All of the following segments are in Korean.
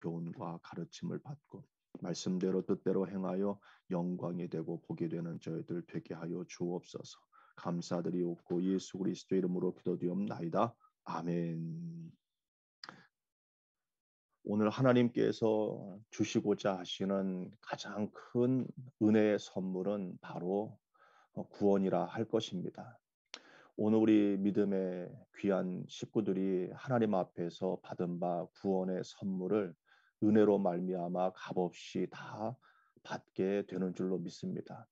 교훈과 가르침을 받고 말씀대로 뜻대로 행하여 영광이 되고 복이 되는 저희들 되게 하여 주옵소서. 감사드리옵고 예수 그리스도 이름으로 기도드리옵나이다. 아멘. 오늘 하나님께서 주시고자 하시는 가장 큰 은혜의 선물은 바로 구원이라 할 것입니다. 오늘 우리 믿음의 귀한 식구들이 하나님 앞에서 받은 바 구원의 선물을 은혜로 말미암아 값없이 다 받게 되는 줄로 믿습니다.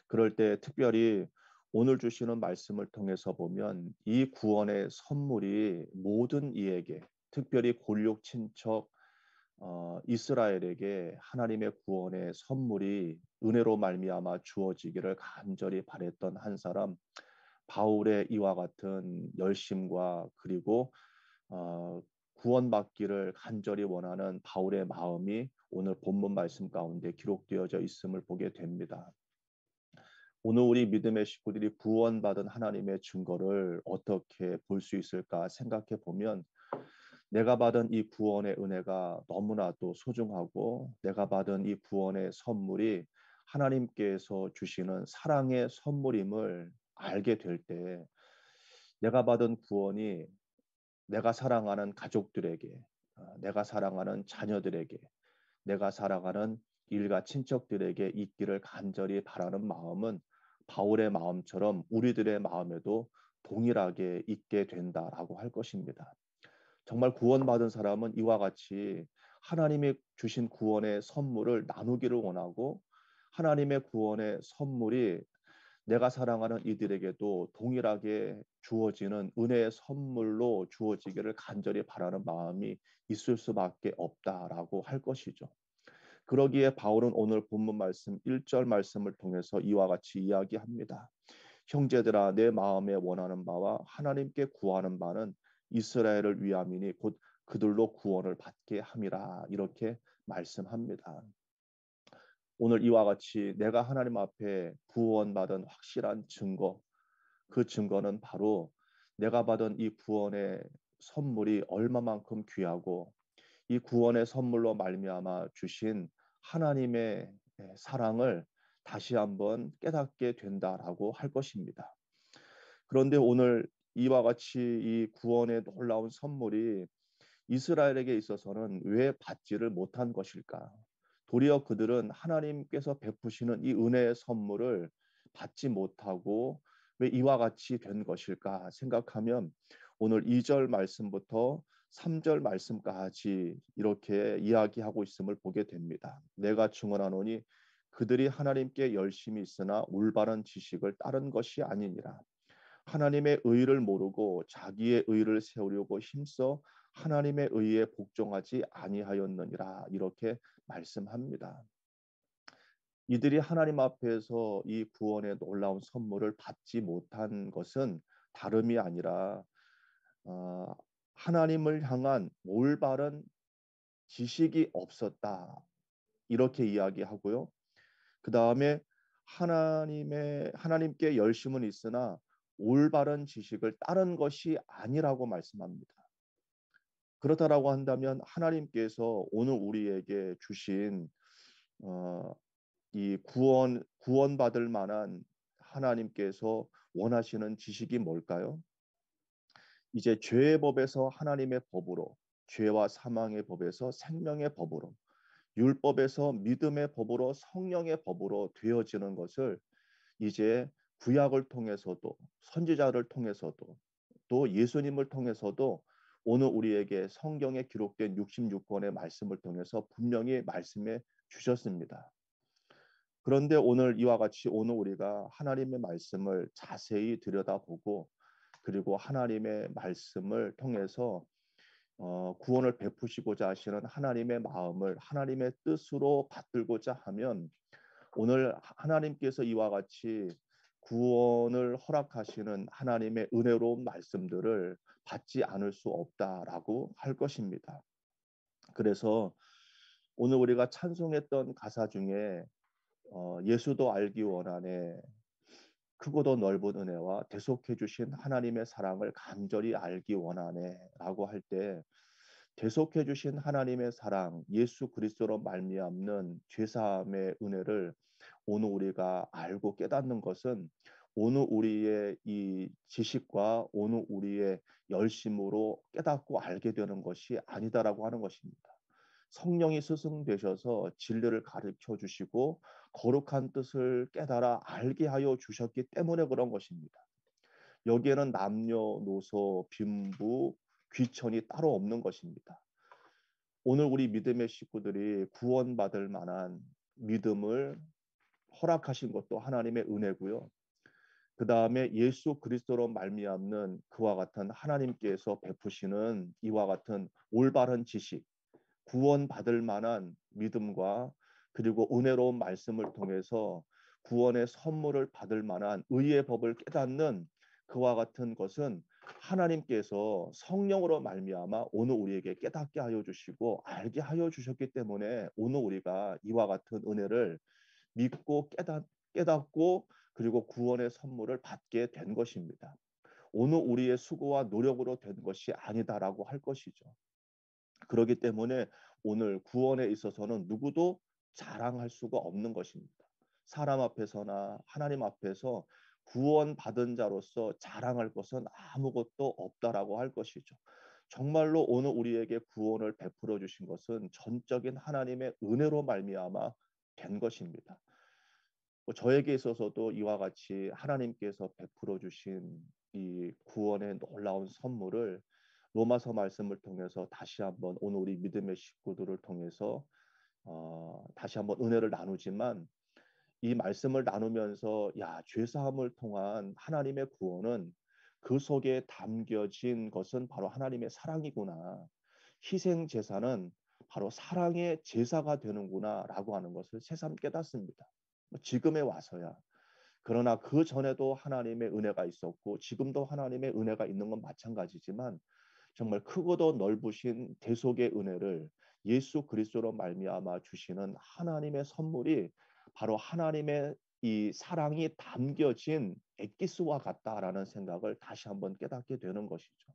그럴 때 특별히 오늘 주시는 말씀을 통해서 보면 이 구원의 선물이 모든 이에게, 특별히 골육 친척 이스라엘에게 하나님의 구원의 선물이 은혜로 말미암아 주어지기를 간절히 바랬던 한 사람, 바울의 이와 같은 열심과 그리고 구원받기를 간절히 원하는 바울의 마음이 오늘 본문 말씀 가운데 기록되어져 있음을 보게 됩니다. 오늘 우리 믿음의 식구들이 구원받은 하나님의 증거를 어떻게 볼 수 있을까 생각해 보면, 내가 받은 이 구원의 은혜가 너무나도 소중하고 내가 받은 이 구원의 선물이 하나님께서 주시는 사랑의 선물임을 알게 될 때, 내가 받은 구원이 내가 사랑하는 가족들에게, 내가 사랑하는 자녀들에게, 내가 사랑하는 일가 친척들에게 있기를 간절히 바라는 마음은 바울의 마음처럼 우리들의 마음에도 동일하게 있게 된다라고 할 것입니다. 정말 구원받은 사람은 이와 같이 하나님이 주신 구원의 선물을 나누기를 원하고, 하나님의 구원의 선물이 내가 사랑하는 이들에게도 동일하게 주어지는 은혜의 선물로 주어지기를 간절히 바라는 마음이 있을 수밖에 없다라고 할 것이죠. 그러기에 바울은 오늘 본문 말씀 1절 말씀을 통해서 이와 같이 이야기합니다. 형제들아, 내 마음에 원하는 바와 하나님께 구하는 바는 이스라엘을 위함이니 곧 그들로 구원을 받게 함이라, 이렇게 말씀합니다. 오늘 이와 같이 내가 하나님 앞에 구원받은 확실한 증거, 그 증거는 바로 내가 받은 이 구원의 선물이 얼마만큼 귀하고 이 구원의 선물로 말미암아 주신 하나님의 사랑을 다시 한번 깨닫게 된다라고 할 것입니다. 그런데 오늘 이와 같이 이 구원의 놀라운 선물이 이스라엘에게 있어서는 왜 받지를 못한 것일까? 도리어 그들은 하나님께서 베푸시는 이 은혜의 선물을 받지 못하고 왜 이와 같이 된 것일까 생각하면, 오늘 2절 말씀부터 3절 말씀까지 이렇게 이야기하고 있음을 보게 됩니다. 내가 증언하노니 그들이 하나님께 열심히 있으나 올바른 지식을 따른 것이 아니니라. 하나님의 의를 모르고 자기의 의를 세우려고 힘써 하나님의 의에 복종하지 아니하였느니라, 이렇게 말씀합니다. 이들이 하나님 앞에서 이 구원의 놀라운 선물을 받지 못한 것은 다름이 아니라 하나님을 향한 올바른 지식이 없었다, 이렇게 이야기하고요. 그 다음에 하나님께 열심은 있으나 올바른 지식을 따른 것이 아니라고 말씀합니다. 그렇다라고 한다면 하나님께서 오늘 우리에게 주신 이 구원받을 만한 하나님께서 원하시는 지식이 뭘까요? 이제 죄의 법에서 하나님의 법으로, 죄와 사망의 법에서 생명의 법으로, 율법에서 믿음의 법으로 성령의 법으로 되어지는 것을 이제 구약을 통해서도 선지자를 통해서도 또 예수님을 통해서도 오늘 우리에게 성경에 기록된 66권의 말씀을 통해서 분명히 말씀해 주셨습니다. 그런데 오늘 이와 같이 오늘 우리가 하나님의 말씀을 자세히 들여다보고 그리고 하나님의 말씀을 통해서 구원을 베푸시고자 하시는 하나님의 마음을 하나님의 뜻으로 받들고자 하면, 오늘 하나님께서 이와 같이 구원을 허락하시는 하나님의 은혜로운 말씀들을 받지 않을 수 없다라고 할 것입니다. 그래서 오늘 우리가 찬송했던 가사 중에 예수도 알기 원하네, 크고도 넓은 은혜와 대속해 주신 하나님의 사랑을 간절히 알기 원하네 라고 할 때, 대속해 주신 하나님의 사랑, 예수 그리스도로 말미암는 죄사함의 은혜를 오늘 우리가 알고 깨닫는 것은 오늘 우리의 이 지식과 오늘 우리의 열심으로 깨닫고 알게 되는 것이 아니다라고 하는 것입니다. 성령이 스승되셔서 진리를 가르쳐 주시고 거룩한 뜻을 깨달아 알게 하여 주셨기 때문에 그런 것입니다. 여기에는 남녀노소, 빈부, 귀천이 따로 없는 것입니다. 오늘 우리 믿음의 식구들이 구원받을 만한 믿음을 허락하신 것도 하나님의 은혜고요. 그 다음에 예수 그리스도로 말미암는 그와 같은 하나님께서 베푸시는 이와 같은 올바른 지식, 구원받을 만한 믿음과 그리고 은혜로운 말씀을 통해서 구원의 선물을 받을 만한 의의 법을 깨닫는 그와 같은 것은 하나님께서 성령으로 말미암아 오늘 우리에게 깨닫게 하여 주시고 알게 하여 주셨기 때문에 오늘 우리가 이와 같은 은혜를 믿고 깨닫고 그리고 구원의 선물을 받게 된 것입니다. 오늘 우리의 수고와 노력으로 된 것이 아니다라고 할 것이죠. 그렇기 때문에 오늘 구원에 있어서는 누구도 자랑할 수가 없는 것입니다. 사람 앞에서나 하나님 앞에서 구원받은 자로서 자랑할 것은 아무것도 없다라고 할 것이죠. 정말로 오늘 우리에게 구원을 베풀어 주신 것은 전적인 하나님의 은혜로 말미암아 된 것입니다. 저에게 있어서도 이와 같이 하나님께서 베풀어 주신 이 구원의 놀라운 선물을 로마서 말씀을 통해서 다시 한번 오늘 우리 믿음의 식구들을 통해서 다시 한번 은혜를 나누지만 이 말씀을 나누면서 죄사함을 통한 하나님의 구원은 그 속에 담겨진 것은 바로 하나님의 사랑이구나. 희생 제사는 바로 사랑의 제사가 되는구나라고 하는 것을 새삼 깨닫습니다. 지금에 와서야. 그러나 그 전에도 하나님의 은혜가 있었고 지금도 하나님의 은혜가 있는 건 마찬가지지만 정말 크고도 넓으신 대속의 은혜를 예수 그리스도로 말미암아 주시는 하나님의 선물이 바로 하나님의 이 사랑이 담겨진 엑기스와 같다라는 생각을 다시 한번 깨닫게 되는 것이죠.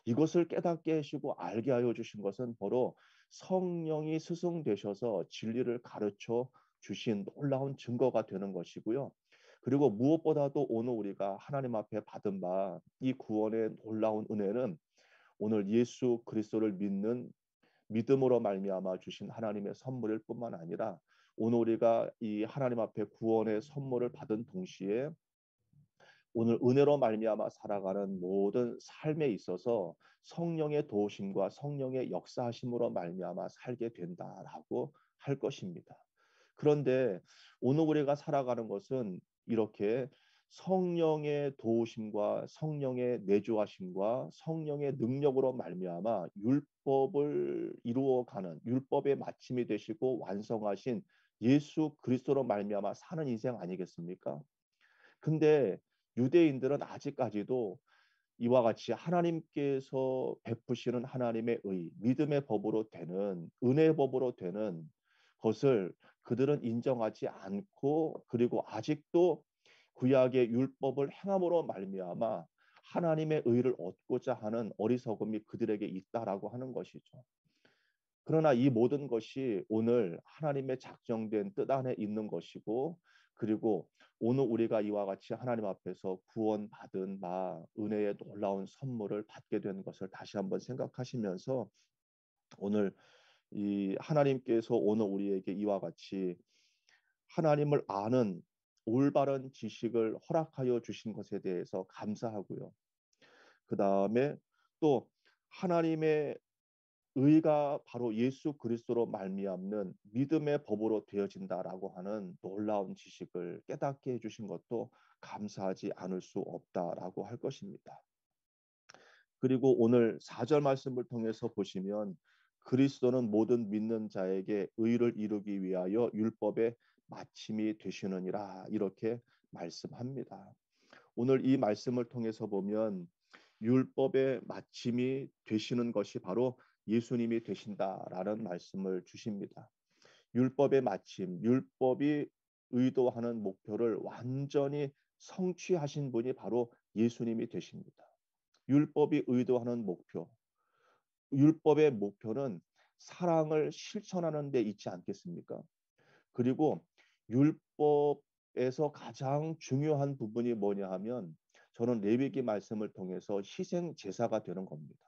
이것을 깨닫게 하시고 알게 하여 주신 것은 바로 성령이 스승되셔서 진리를 가르쳐 주신 놀라운 증거가 되는 것이고요. 그리고 무엇보다도 오늘 우리가 하나님 앞에 받은 바 이 구원의 놀라운 은혜는 오늘 예수 그리스도를 믿는 믿음으로 말미암아 주신 하나님의 선물일 뿐만 아니라 오늘 우리가 이 하나님 앞에 구원의 선물을 받은 동시에 오늘 은혜로 말미암아 살아가는 모든 삶에 있어서 성령의 도우심과 성령의 역사하심으로 말미암아 살게 된다라고 할 것입니다. 그런데 오늘 우리가 살아가는 것은 이렇게 성령의 도우심과 성령의 내주하심과 성령의 능력으로 말미암아 율법을 이루어가는 율법의 마침이 되시고 완성하신 예수 그리스도로 말미암아 사는 인생 아니겠습니까? 근데 유대인들은 아직까지도 이와 같이 하나님께서 베푸시는 하나님의 의, 믿음의 법으로 되는 은혜의 법으로 되는 것을 그들은 인정하지 않고 그리고 아직도 구약의 율법을 행함으로 말미암아 하나님의 의를 얻고자 하는 어리석음이 그들에게 있다라고 하는 것이죠. 그러나 이 모든 것이 오늘 하나님의 작정된 뜻 안에 있는 것이고 그리고 오늘 우리가 이와 같이 하나님 앞에서 구원받은 바 은혜의 놀라운 선물을 받게 된 것을 다시 한번 생각하시면서 오늘 이 하나님께서 오늘 우리에게 이와 같이 하나님을 아는 올바른 지식을 허락하여 주신 것에 대해서 감사하고요. 그 다음에 또 하나님의 의가 바로 예수 그리스도로 말미암는 믿음의 법으로 되어진다라고 하는 놀라운 지식을 깨닫게 해주신 것도 감사하지 않을 수 없다라고 할 것입니다. 그리고 오늘 4절 말씀을 통해서 보시면 그리스도는 모든 믿는 자에게 의를 이루기 위하여 율법의 마침이 되시느니라 이렇게 말씀합니다. 오늘 이 말씀을 통해서 보면 율법의 마침이 되시는 것이 바로 예수님이 되신다라는 말씀을 주십니다. 율법의 마침, 율법이 의도하는 목표를 완전히 성취하신 분이 바로 예수님이 되십니다. 율법이 의도하는 목표, 율법의 목표는 사랑을 실천하는 데 있지 않겠습니까? 그리고 율법에서 가장 중요한 부분이 뭐냐 하면 저는 레위기 말씀을 통해서 희생 제사가 되는 겁니다.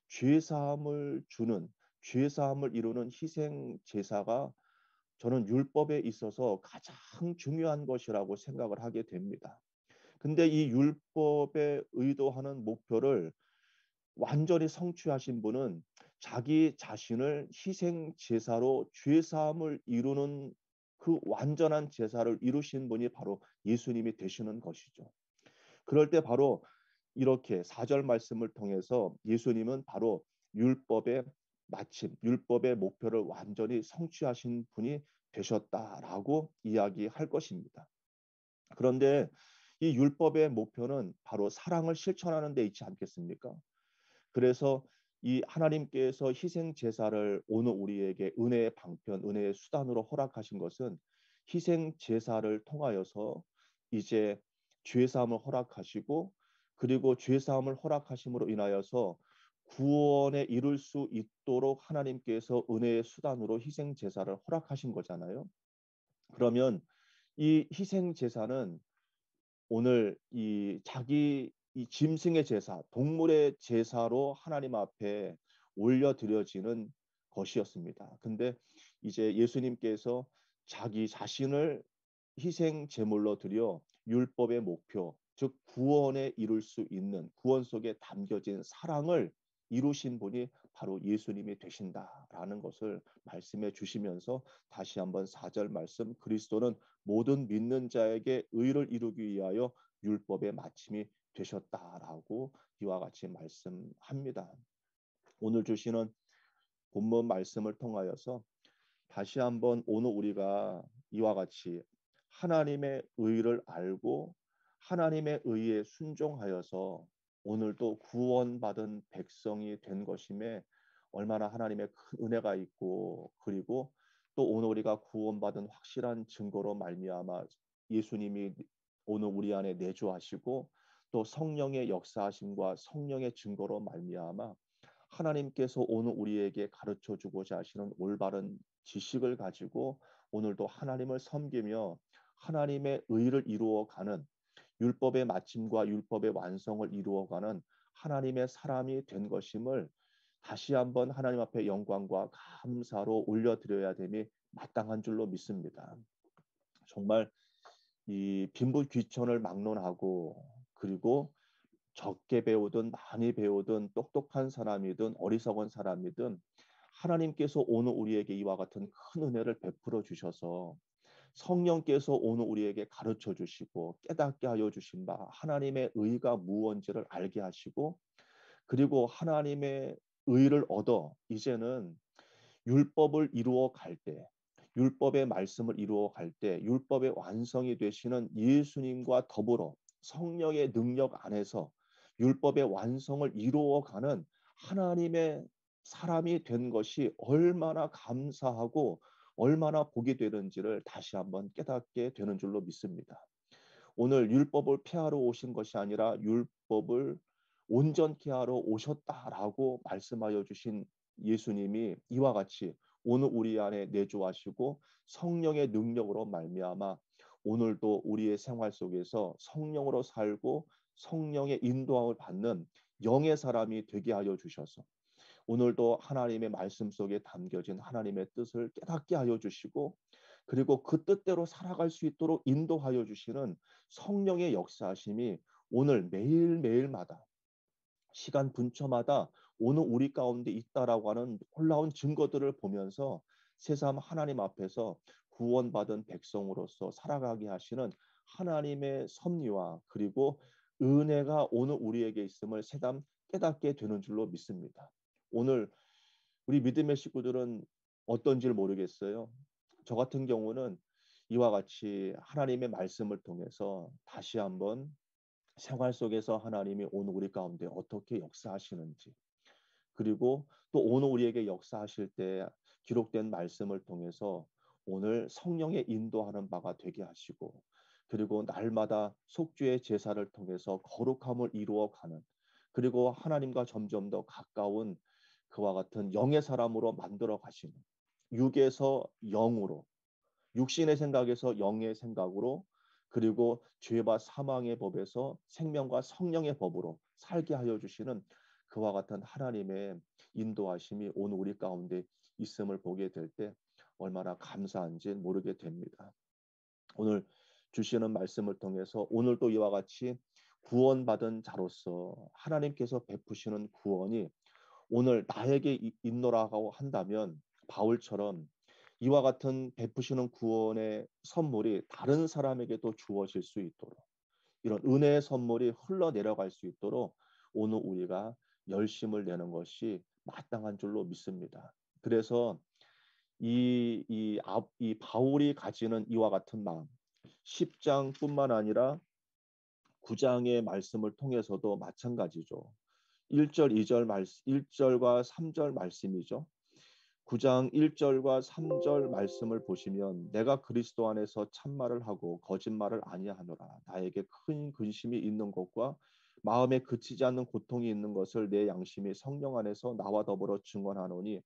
죄 사함을 주는 죄 사함을 이루는 희생 제사가 저는 율법에 있어서 가장 중요한 것이라고 생각을 하게 됩니다. 근데 이 율법에 의도하는 목표를 완전히 성취하신 분은 자기 자신을 희생 제사로 죄 사함을 이루는 그 완전한 제사를 이루신 분이 바로 예수님이 되시는 것이죠. 그럴 때 바로 이렇게 4절 말씀을 통해서 예수님은 바로 율법의 마침, 율법의 목표를 완전히 성취하신 분이 되셨다라고 이야기할 것입니다. 그런데 이 율법의 목표는 바로 사랑을 실천하는 데 있지 않겠습니까? 그래서 이 하나님께서 희생 제사를 오늘 우리에게 은혜의 방편, 은혜의 수단으로 허락하신 것은 희생 제사를 통하여서 이제 죄 사함을 허락하시고 그리고 죄 사함을 허락하심으로 인하여서 구원에 이룰 수 있도록 하나님께서 은혜의 수단으로 희생 제사를 허락하신 거잖아요. 그러면 이 희생 제사는 오늘 이 자기 이 짐승의 제사, 동물의 제사로 하나님 앞에 올려드려지는 것이었습니다. 근데 이제 예수님께서 자기 자신을 희생 제물로 드려 율법의 목표, 즉 구원에 이룰 수 있는 구원 속에 담겨진 사랑을 이루신 분이 바로 예수님이 되신다라는 것을 말씀해 주시면서 다시 한번 4절 말씀 그리스도는 모든 믿는 자에게 의를 이루기 위하여 율법의 마침이 되셨다라고 이와 같이 말씀합니다. 오늘 주시는 본문 말씀을 통하여서 다시 한번 오늘 우리가 이와 같이 하나님의 의를 알고 하나님의 의에 순종하여서 오늘도 구원받은 백성이 된 것임에 얼마나 하나님의 큰 은혜가 있고 그리고 또 오늘 우리가 구원받은 확실한 증거로 말미암아 예수님이 오늘 우리 안에 내주하시고 또 성령의 역사하심과 성령의 증거로 말미암아 하나님께서 오늘 우리에게 가르쳐 주고자 하시는 올바른 지식을 가지고 오늘도 하나님을 섬기며 하나님의 의를 이루어가는 율법의 마침과 율법의 완성을 이루어가는 하나님의 사람이 된 것임을 다시 한번 하나님 앞에 영광과 감사로 올려드려야 됨이 마땅한 줄로 믿습니다. 정말 이 빈부귀천을 막론하고 그리고 적게 배우든 많이 배우든 똑똑한 사람이든 어리석은 사람이든 하나님께서 오늘 우리에게 이와 같은 큰 은혜를 베풀어 주셔서 성령께서 오늘 우리에게 가르쳐 주시고 깨닫게 하여 주신 바 하나님의 의가 무언지를 알게 하시고 그리고 하나님의 의를 얻어 이제는 율법을 이루어 갈 때, 율법의 말씀을 이루어 갈 때, 율법의 완성이 되시는 예수님과 더불어 성령의 능력 안에서 율법의 완성을 이루어가는 하나님의 사람이 된 것이 얼마나 감사하고 얼마나 복이 되는지를 다시 한번 깨닫게 되는 줄로 믿습니다. 오늘 율법을 폐하러 오신 것이 아니라 율법을 온전케 하러 오셨다라고 말씀하여 주신 예수님이 이와 같이 오늘 우리 안에 내주하시고 성령의 능력으로 말미암아 오늘도 우리의 생활 속에서 성령으로 살고 성령의 인도함을 받는 영의 사람이 되게 하여 주셔서 오늘도 하나님의 말씀 속에 담겨진 하나님의 뜻을 깨닫게 하여 주시고 그리고 그 뜻대로 살아갈 수 있도록 인도하여 주시는 성령의 역사하심이 오늘 매일매일마다 시간 분초마다 오늘 우리 가운데 있다라고 하는 놀라운 증거들을 보면서 새삼 하나님 앞에서 구원받은 백성으로서 살아가게 하시는 하나님의 섭리와 그리고 은혜가 오늘 우리에게 있음을 새삼 깨닫게 되는 줄로 믿습니다. 오늘 우리 믿음의 식구들은 어떤지를 모르겠어요. 저 같은 경우는 이와 같이 하나님의 말씀을 통해서 다시 한번 생활 속에서 하나님이 오늘 우리 가운데 어떻게 역사하시는지 그리고 또 오늘 우리에게 역사하실 때 기록된 말씀을 통해서 오늘 성령의 인도하는 바가 되게 하시고 그리고 날마다 속죄의 제사를 통해서 거룩함을 이루어가는 그리고 하나님과 점점 더 가까운 그와 같은 영의 사람으로 만들어 가시는, 육에서 영으로, 육신의 생각에서 영의 생각으로, 그리고 죄와 사망의 법에서 생명과 성령의 법으로 살게 하여 주시는 그와 같은 하나님의 인도하심이 오늘 우리 가운데 있음을 보게 될 때 얼마나 감사한지 모르게 됩니다. 오늘 주시는 말씀을 통해서 오늘도 이와 같이 구원받은 자로서 하나님께서 베푸시는 구원이 오늘 나에게 있노라고 한다면 바울처럼 이와 같은 베푸시는 구원의 선물이 다른 사람에게도 주어질 수 있도록, 이런 은혜의 선물이 흘러내려갈 수 있도록 오늘 우리가 열심을 내는 것이 마땅한 줄로 믿습니다. 그래서 이 바울이 가지는 이와 같은 마음, 10장뿐만 아니라 9장의 말씀을 통해서도 마찬가지죠. 1절, 2절 말씀, 1절과 3절 말씀이죠. 9장 1절과 3절 말씀을 보시면 내가 그리스도 안에서 참말을 하고 거짓말을 아니하노라. 나에게 큰 근심이 있는 것과 마음에 그치지 않는 고통이 있는 것을 내 양심이 성령 안에서 나와 더불어 증언하노니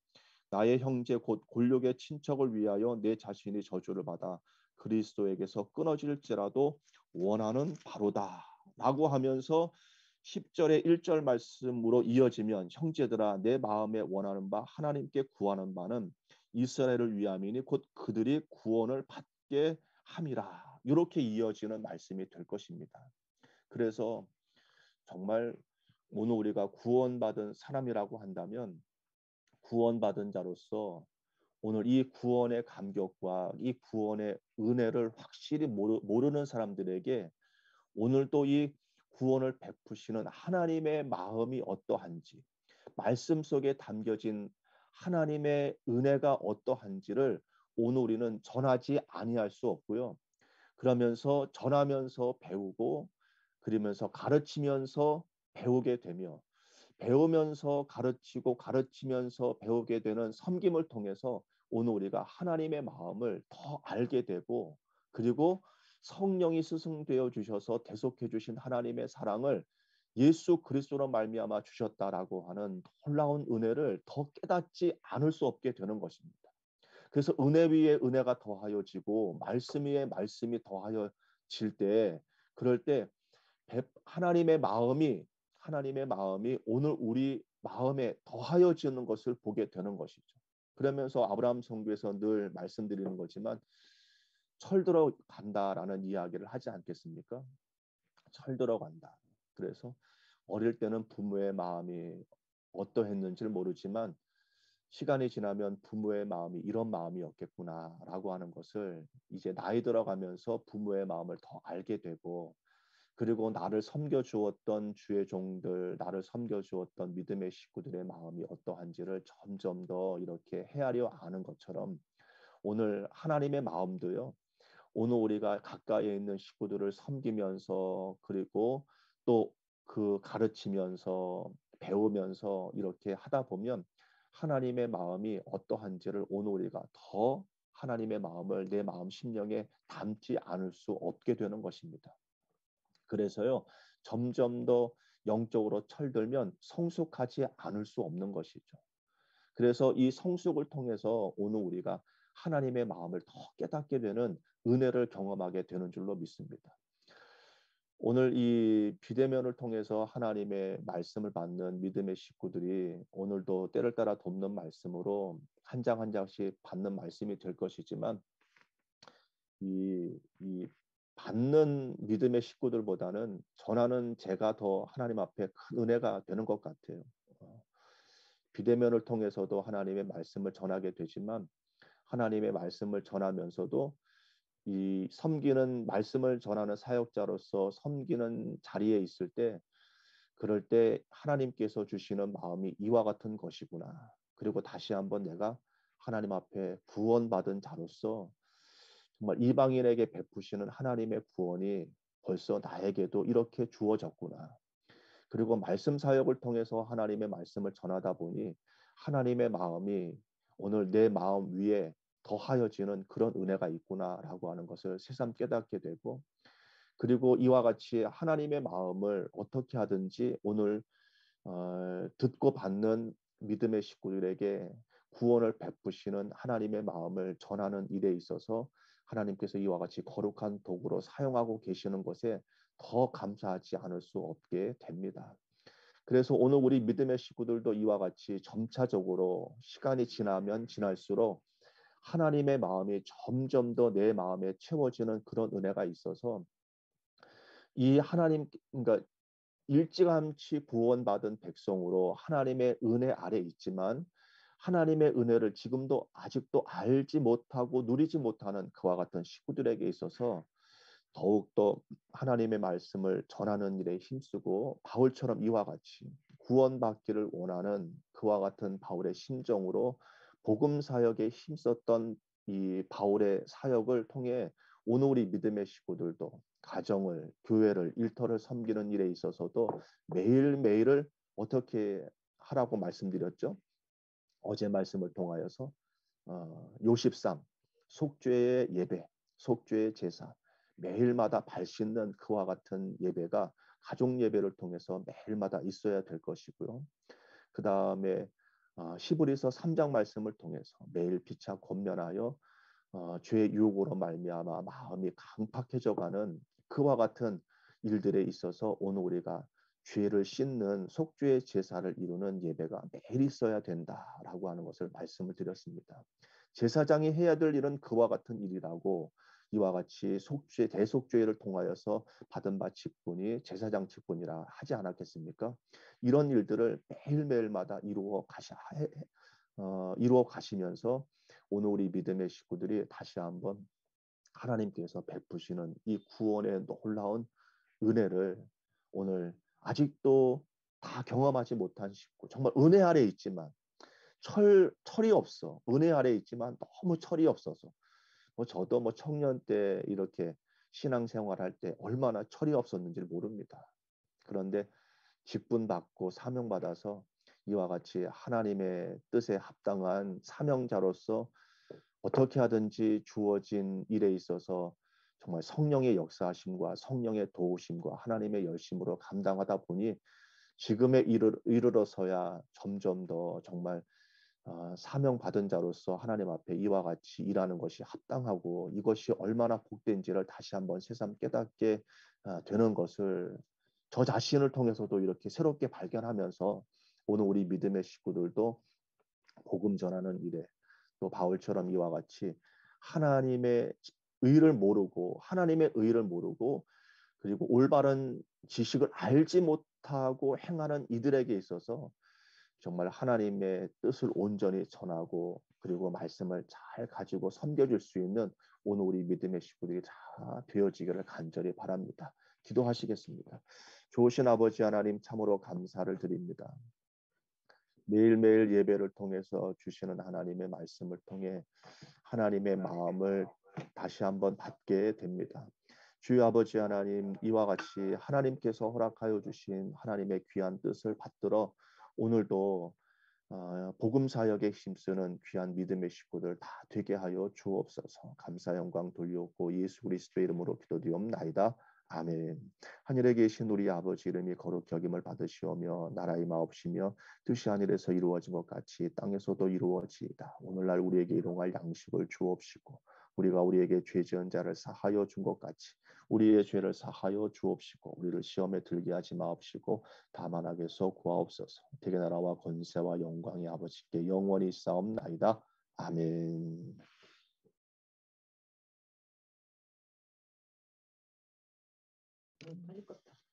나의 형제 곧 골욕의 친척을 위하여 내 자신이 저주를 받아 그리스도에게서 끊어질지라도 원하는 바로다 라고 하면서 10절의 1절 말씀으로 이어지면 형제들아 내 마음에 원하는 바 하나님께 구하는 바는 이스라엘을 위함이니 곧 그들이 구원을 받게 함이라. 이렇게 이어지는 말씀이 될 것입니다. 그래서 정말 오늘 우리가 구원받은 사람이라고 한다면 구원받은 자로서 오늘 이 구원의 감격과 이 구원의 은혜를 확실히 모르는 사람들에게 오늘도 이 구원을 베푸시는 하나님의 마음이 어떠한지, 말씀 속에 담겨진 하나님의 은혜가 어떠한지를 오늘 우리는 전하지 아니할 수 없고요. 그러면서 전하면서 배우고, 그러면서 가르치면서 배우게 되며, 배우면서 가르치고 가르치면서 배우게 되는 섬김을 통해서 오늘 우리가 하나님의 마음을 더 알게 되고, 그리고 성령이 스승되어 주셔서 대속해 주신 하나님의 사랑을 예수 그리스도로 말미암아 주셨다라고 하는 놀라운 은혜를 더 깨닫지 않을 수 없게 되는 것입니다. 그래서 은혜 위에 은혜가 더하여지고 말씀 위에 말씀이 더하여질 때, 그럴 때 하나님의 마음이 오늘 우리 마음에 더하여지는 것을 보게 되는 것이죠. 그러면서 아브라함 성경에서 늘 말씀드리는 거지만 철들어 간다라는 이야기를 하지 않겠습니까? 철들어 간다. 그래서 어릴 때는 부모의 마음이 어떠했는지를 모르지만 시간이 지나면 부모의 마음이 이런 마음이었겠구나라고 하는 것을 이제 나이 들어가면서 부모의 마음을 더 알게 되고, 그리고 나를 섬겨주었던 주의 종들, 나를 섬겨주었던 믿음의 식구들의 마음이 어떠한지를 점점 더 이렇게 헤아려 아는 것처럼 오늘 하나님의 마음도요. 오늘 우리가 가까이에 있는 식구들을 섬기면서, 그리고 또 그 가르치면서 배우면서 이렇게 하다 보면 하나님의 마음이 어떠한지를 오늘 우리가 더 하나님의 마음을 내 마음 심령에 담지 않을 수 없게 되는 것입니다. 그래서요, 점점 더 영적으로 철들면 성숙하지 않을 수 없는 것이죠. 그래서 이 성숙을 통해서 오늘 우리가 하나님의 마음을 더 깨닫게 되는 은혜를 경험하게 되는 줄로 믿습니다. 오늘 이 비대면을 통해서 하나님의 말씀을 받는 믿음의 식구들이 오늘도 때를 따라 돕는 말씀으로 한 장 한 장씩 받는 말씀이 될 것이지만 이 받는 믿음의 식구들보다는 전하는 제가 더 하나님 앞에 큰 은혜가 되는 것 같아요. 비대면을 통해서도 하나님의 말씀을 전하게 되지만 하나님의 말씀을 전하면서도 이 섬기는 말씀을 전하는 사역자로서 섬기는 자리에 있을 때, 그럴 때 하나님께서 주시는 마음이 이와 같은 것이구나. 그리고 다시 한번 내가 하나님 앞에 구원받은 자로서 정말 이방인에게 베푸시는 하나님의 구원이 벌써 나에게도 이렇게 주어졌구나. 그리고 말씀 사역을 통해서 하나님의 말씀을 전하다 보니 하나님의 마음이 오늘 내 마음 위에 더하여지는 그런 은혜가 있구나라고 하는 것을 새삼 깨닫게 되고, 그리고 이와 같이 하나님의 마음을 어떻게 하든지 오늘 듣고 받는 믿음의 식구들에게 구원을 베푸시는 하나님의 마음을 전하는 일에 있어서 하나님께서 이와 같이 거룩한 도구로 사용하고 계시는 것에 더 감사하지 않을 수 없게 됩니다. 그래서 오늘 우리 믿음의 식구들도 이와 같이 점차적으로 시간이 지나면 지날수록 하나님의 마음이 점점 더 내 마음에 채워지는 그런 은혜가 있어서 이 하나님, 그러니까 일찌감치 구원받은 백성으로 하나님의 은혜 아래 있지만 하나님의 은혜를 지금도 아직도 알지 못하고 누리지 못하는 그와 같은 식구들에게 있어서 더욱더 하나님의 말씀을 전하는 일에 힘쓰고 바울처럼 이와 같이 구원받기를 원하는 그와 같은 바울의 심정으로 복음 사역에 힘썼던 이 바울의 사역을 통해 오늘 우리 믿음의 식구들도 가정을, 교회를, 일터를 섬기는 일에 있어서도 매일매일을 어떻게 하라고 말씀드렸죠? 어제 말씀을 통하여서 요십삼, 속죄의 예배, 속죄의 제사, 매일마다 발씻는 그와 같은 예배가 가족 예배를 통해서 매일마다 있어야 될 것이고요. 그 다음에 히브리서 3장 말씀을 통해서 매일 피차 권면하여 죄의 유혹으로 말미암아 마음이 강팍해져가는 그와 같은 일들에 있어서 오늘 우리가 죄를 씻는 속죄의 제사를 이루는 예배가 매일 있어야 된다라고 하는 것을 말씀을 드렸습니다. 제사장이 해야 될 일은 그와 같은 일이라고 이와 같이 속죄 대속죄를 통하여서 받은 바 직분이 제사장 직분이라 하지 않았겠습니까? 이런 일들을 매일매일마다 이루어 가시면서 오늘 우리 믿음의 식구들이 다시 한번 하나님께서 베푸시는 이 구원의 놀라운 은혜를 오늘 아직도 다 경험하지 못한 식구, 정말 은혜 아래 있지만 철이 없어. 은혜 아래 있지만 너무 철이 없어서 저도 청년 때 이렇게 신앙생활할 때 얼마나 철이 없었는지를 모릅니다. 그런데 직분 받고 사명 받아서 이와 같이 하나님의 뜻에 합당한 사명자로서 어떻게 하든지 주어진 일에 있어서 정말 성령의 역사하심과 성령의 도우심과 하나님의 열심으로 감당하다 보니 지금에 이르러서야 점점 더 정말 사명 받은 자로서 하나님 앞에 이와 같이 일하는 것이 합당하고 이것이 얼마나 복된지를 다시 한번 새삼 깨닫게 되는 것을 저 자신을 통해서도 이렇게 새롭게 발견하면서 오늘 우리 믿음의 식구들도 복음 전하는 일에 또 바울처럼 이와 같이 하나님의 하나님의 의를 모르고 그리고 올바른 지식을 알지 못하고 행하는 이들에게 있어서 정말 하나님의 뜻을 온전히 전하고 그리고 말씀을 잘 가지고 섬겨줄 수 있는 오늘 우리 믿음의 식구들이 다 되어지기를 간절히 바랍니다. 기도하시겠습니다. 좋으신 아버지 하나님 참으로 감사를 드립니다. 매일매일 예배를 통해서 주시는 하나님의 말씀을 통해 하나님의 마음을 다시 한번 받게 됩니다. 주여 아버지 하나님, 이와 같이 하나님께서 허락하여 주신 하나님의 귀한 뜻을 받들어 오늘도 복음 사역에 힘쓰는 귀한 믿음의 식구들 다 되게 하여 주옵소서. 감사 영광 돌려옵고 예수 그리스도의 이름으로 기도드리옵나이다. 아멘. 하늘에 계신 우리 아버지 이름이 거룩히 여김을 받으시오며 나라의 마옵시며 뜻이 하늘에서 이루어진 것 같이 땅에서도 이루어지이다. 오늘날 우리에게 일용할 양식을 주옵시고 우리가 우리에게 죄 지은 자를 사하여 준 것 같이 우리의 죄를 사하여 주옵시고 우리를 시험에 들게 하지 마옵시고 다만 악에서 구하옵소서. 대개 나라와 권세와 영광이 아버지께 영원히 싸움나이다. 아멘. 빨리 껐다.